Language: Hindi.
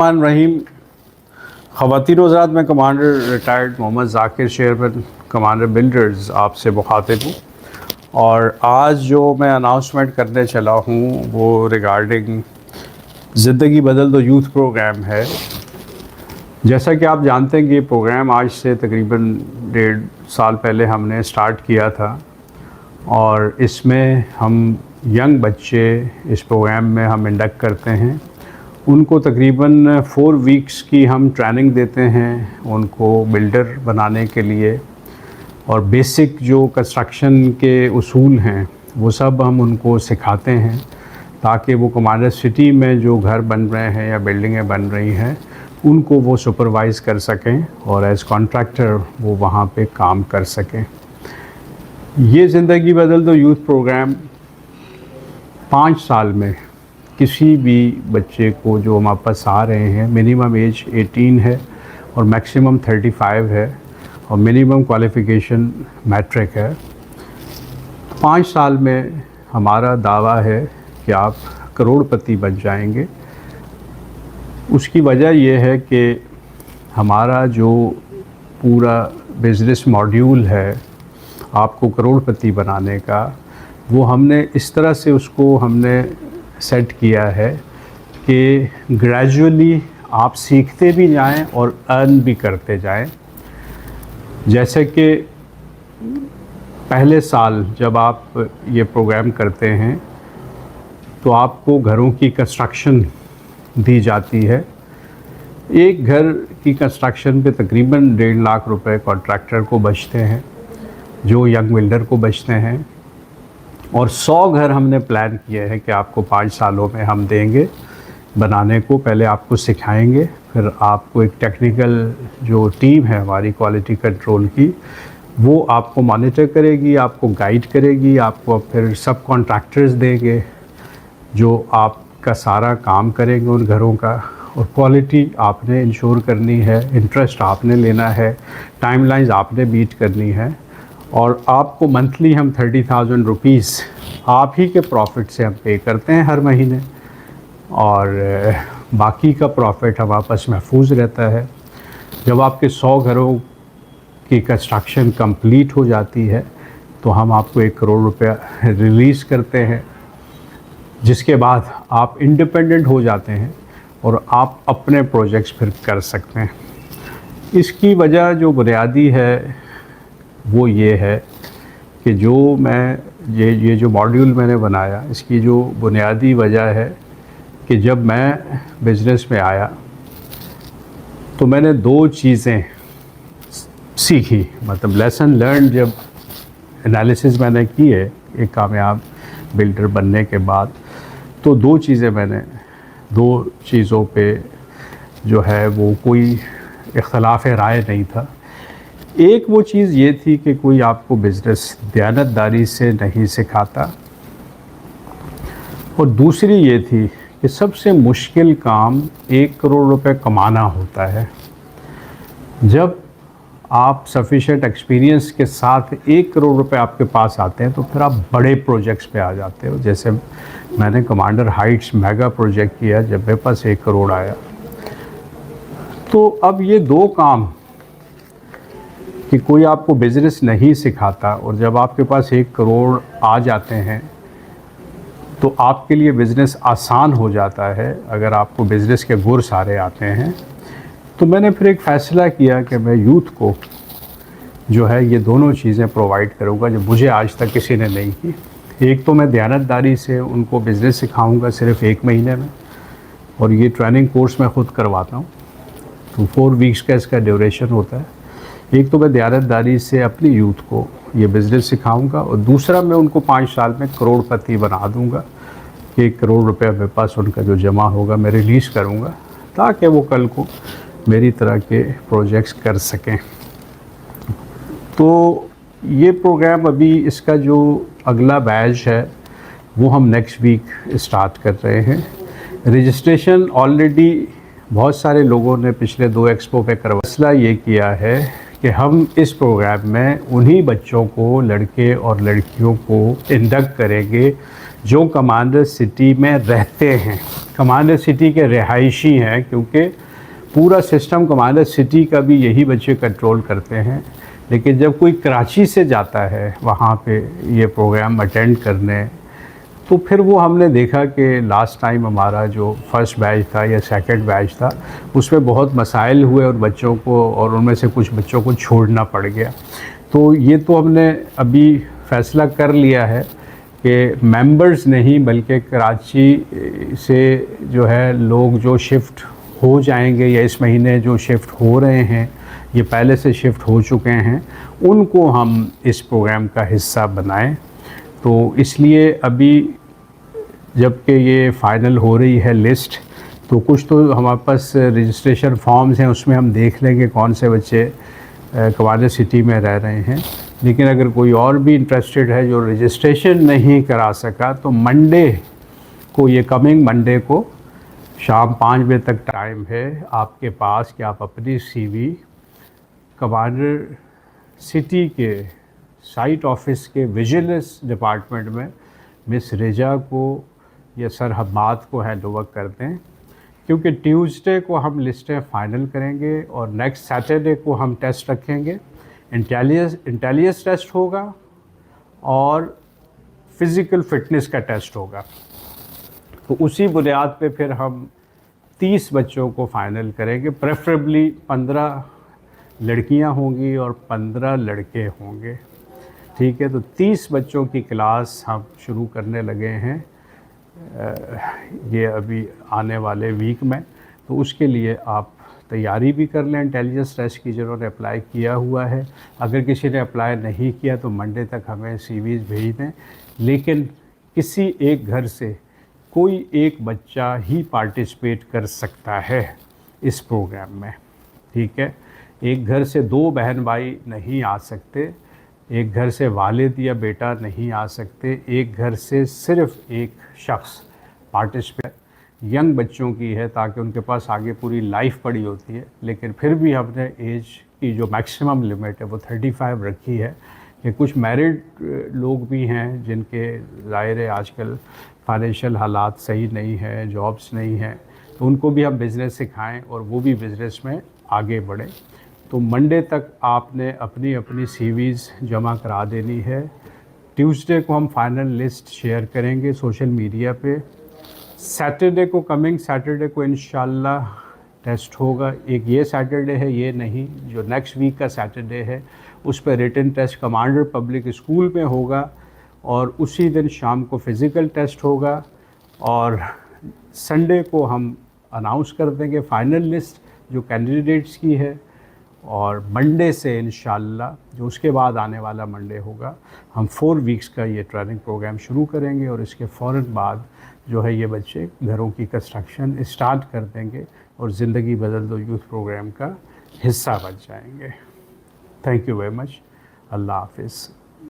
रहीम ख़वातीन हज़रात, मैं commander retired Mohammad Zakir chairman commander builders आपसे मुखातिब हूँ। और आज जो मैं अनाउंसमेंट करने चला हूँ वो रिगार्डिंग ज़िंदगी बदल दो यूथ प्रोग्राम है। जैसा कि आप जानते हैं कि ये प्रोग्राम आज से तकरीबन 1.5 साल पहले हमने स्टार्ट किया था और इसमें हम यंग बच्चे इस प्रोग्राम में हम इंडक्ट करते हैं। उनको तकरीबन 4 वीक्स की हम ट्रेनिंग देते हैं उनको बिल्डर बनाने के लिए, और बेसिक जो कंस्ट्रक्शन के उसूल हैं वो सब हम उनको सिखाते हैं ताकि वो कमांडर सिटी में जो घर बन रहे हैं या बिल्डिंगें बन रही हैं उनको वो सुपरवाइज़ कर सकें और एज़ कॉन्ट्रैक्टर वो वहाँ पे काम कर सकें। ये ज़िंदगी बदल दो यूथ प्रोग्राम 5 साल में किसी भी बच्चे को जो हमारे पास आ रहे हैं, मिनिमम एज 18 है और मैक्सिमम 35 है और मिनिमम क्वालिफ़िकेशन मैट्रिक है। 5 साल में हमारा दावा है कि आप करोड़पति बन जाएंगे। उसकी वजह यह है कि हमारा जो पूरा बिज़नेस मॉड्यूल है आपको करोड़पति बनाने का, वो हमने इस तरह से उसको हमने सेट किया है कि ग्रेजुअली आप सीखते भी जाएं और अर्न भी करते जाएं। जैसे कि पहले साल जब आप ये प्रोग्राम करते हैं तो आपको घरों की कंस्ट्रक्शन दी जाती है। एक घर की कंस्ट्रक्शन पे तकरीबन 1.5 लाख रुपए कॉन्ट्रैक्टर को बचते हैं, जो यंग बिल्डर को बचते हैं। और 100 घर हमने प्लान किए हैं कि आपको 5 सालों में हम देंगे बनाने को। पहले आपको सिखाएंगे, फिर आपको एक टेक्निकल जो टीम है हमारी क्वालिटी कंट्रोल की, वो आपको मॉनिटर करेगी, आपको गाइड करेगी, आपको फिर सब कॉन्ट्रैक्टर्स देंगे जो आपका सारा काम करेंगे उन घरों का। और क्वालिटी आपने इंश्योर करनी है, इंटरेस्ट आपने लेना है, टाइमलाइंस आपने बीट करनी है। और आपको मंथली हम 30,000 रुपीज़ आप ही के प्रॉफिट से हम पे करते हैं हर महीने, और बाकी का प्रॉफिट हमारे पास महफूज रहता है। जब आपके 100 घरों की कंस्ट्रक्शन कंप्लीट हो जाती है तो हम आपको 1 करोड़ रुपया रिलीज़ करते हैं, जिसके बाद आप इंडिपेंडेंट हो जाते हैं और आप अपने प्रोजेक्ट्स फिर कर सकते हैं। इसकी वजह जो बुनियादी है वो ये है कि जो मैं ये जो मॉड्यूल मैंने बनाया, इसकी जो बुनियादी वजह है कि जब मैं बिज़नेस में आया तो मैंने 2 चीज़ें सीखी, मतलब लेसन लर्न। जब एनालिसिस मैंने की है एक कामयाब बिल्डर बनने के बाद, तो 2 चीज़ों पे जो है वो कोई इख्तलाफ राय नहीं था। एक वो चीज़ ये थी कि कोई आपको बिज़नेस दयानतदारी से नहीं सिखाता, और दूसरी ये थी कि सबसे मुश्किल काम 1 करोड़ रुपए कमाना होता है। जब आप सफिशिएंट एक्सपीरियंस के साथ 1 करोड़ रुपए आपके पास आते हैं तो फिर आप बड़े प्रोजेक्ट्स पे आ जाते हो। जैसे मैंने कमांडर हाइट्स मेगा प्रोजेक्ट किया जब मेरे पास 1 करोड़ आया। तो अब ये 2 काम कि कोई आपको बिज़नेस नहीं सिखाता और जब आपके पास 1 करोड़ आ जाते हैं तो आपके लिए बिज़नेस आसान हो जाता है अगर आपको बिज़नेस के गुर सारे आते हैं। तो मैंने फिर एक फ़ैसला किया कि मैं यूथ को जो है ये दोनों चीज़ें प्रोवाइड करूँगा जो मुझे आज तक किसी ने नहीं की। एक तो मैं दयानतदारी से उनको बिज़नेस सिखाऊँगा सिर्फ 1 महीने में, और ये ट्रेनिंग कोर्स मैं ख़ुद करवाता हूँ, तो 4 वीक्स का इसका ड्यूरेशन होता है। एक तो मैं दयानतदारी से अपनी यूथ को ये बिज़नेस सिखाऊंगा, और दूसरा मैं उनको 5 साल में करोड़पति बना दूंगा कि 1 करोड़ रुपया मेरे पास उनका जो जमा होगा मैं रिलीज़ करूंगा ताकि वो कल को मेरी तरह के प्रोजेक्ट्स कर सकें। तो ये प्रोग्राम अभी इसका जो अगला बैच है वो हम नेक्स्ट वीक स्टार्ट कर रहे हैं। रजिस्ट्रेशन ऑलरेडी बहुत सारे लोगों ने पिछले 2 एक्सपो पे करवा। फैसला ये किया है कि हम इस प्रोग्राम में उन्हीं बच्चों को, लड़के और लड़कियों को इंडक्ट करेंगे जो कमांडर सिटी में रहते हैं, कमांडर सिटी के रिहायशी हैं, क्योंकि पूरा सिस्टम कमांडर सिटी का भी यही बच्चे कंट्रोल करते हैं। लेकिन जब कोई कराची से जाता है वहाँ पे ये प्रोग्राम अटेंड करने, तो फिर वो हमने देखा कि लास्ट टाइम हमारा जो फर्स्ट बैच था या सेकंड बैच था उसमें बहुत मसाइल हुए और बच्चों को, और उनमें से कुछ बच्चों को छोड़ना पड़ गया। तो ये तो हमने अभी फ़ैसला कर लिया है कि मेंबर्स नहीं बल्कि कराची से जो है लोग जो शिफ्ट हो जाएंगे या इस महीने जो शिफ्ट हो रहे हैं, ये पहले से शिफ्ट हो चुके हैं, उनको हम इस प्रोग्राम का हिस्सा बनाएं। तो इसलिए अभी जबकि ये फ़ाइनल हो रही है लिस्ट, तो कुछ तो हमारे पास रजिस्ट्रेशन फॉर्म्स हैं, उसमें हम देख लेंगे कौन से बच्चे कमांडर सिटी में रह रहे हैं। लेकिन अगर कोई और भी इंटरेस्टेड है जो रजिस्ट्रेशन नहीं करा सका, तो मंडे को, ये कमिंग मंडे को शाम 5 बजे तक टाइम है आपके पास कि आप अपनी CV कमांडर सिटी के साइट ऑफिस के विजिलेंस डिपार्टमेंट में मिस रिजा को या सर हम्माद को हैंड ओवर कर दें, क्योंकि ट्यूसडे को हम लिस्टें फ़ाइनल करेंगे और नेक्स्ट सैटरडे को हम टेस्ट रखेंगे। इंटेलिजेंस टेस्ट होगा और फिज़िकल फ़िटनेस का टेस्ट होगा। तो उसी बुनियाद पे फिर हम 30 बच्चों को फ़ाइनल करेंगे। प्रेफरेबली 15 लड़कियां होंगी और 15 लड़के होंगे, ठीक है। तो 30 बच्चों की क्लास हम शुरू करने लगे हैं ये अभी आने वाले वीक में। तो उसके लिए आप तैयारी भी कर लें इंटेलिजेंस टेस्ट की, जिन्होंने अप्लाई किया हुआ है। अगर किसी ने अप्लाई नहीं किया तो मंडे तक हमें CVs भेज दें। लेकिन किसी एक घर से कोई एक बच्चा ही पार्टिसिपेट कर सकता है इस प्रोग्राम में, ठीक है। एक घर से 2 बहन भाई नहीं आ सकते, एक घर से वालिद या बेटा नहीं आ सकते, एक घर से सिर्फ़ एक शख्स पार्टिसिपेट यंग बच्चों की है, ताकि उनके पास आगे पूरी लाइफ पड़ी होती है। लेकिन फिर भी हमने एज की जो मैक्सिमम लिमिट है वो 35 रखी है कि कुछ मैरिड लोग भी हैं जिनके ज़ाहिर है आजकल फाइनेंशियल हालात सही नहीं है, जॉब्स नहीं हैं, तो उनको भी हम बिज़नेस सिखाएं और वो भी बिज़नेस में आगे बढ़ें। तो मंडे तक आपने अपनी अपनी CVs जमा करा देनी है। ट्यूसडे को हम फाइनल लिस्ट शेयर करेंगे सोशल मीडिया पे। सैटरडे को, कमिंग सैटरडे को इंशाल्लाह टेस्ट होगा। एक ये सैटरडे है, ये नहीं, जो नेक्स्ट वीक का सैटरडे है उस पर written test commander public school में होगा और उसी दिन शाम को फ़िज़िकल टेस्ट होगा। और संडे को हम अनाउंस कर देंगे फ़ाइनल लिस्ट जो कैंडिडेट्स की है। और मंडे से इंशाल्लाह, जो उसके बाद आने वाला मंडे होगा, हम 4 वीक्स का ये ट्रेनिंग प्रोग्राम शुरू करेंगे और इसके फ़ौरन बाद जो है ये बच्चे घरों की कंस्ट्रक्शन स्टार्ट कर देंगे और ज़िंदगी बदल दो यूथ प्रोग्राम का हिस्सा बन जाएंगे। Thank you very much. अल्लाह हाफ़िज़।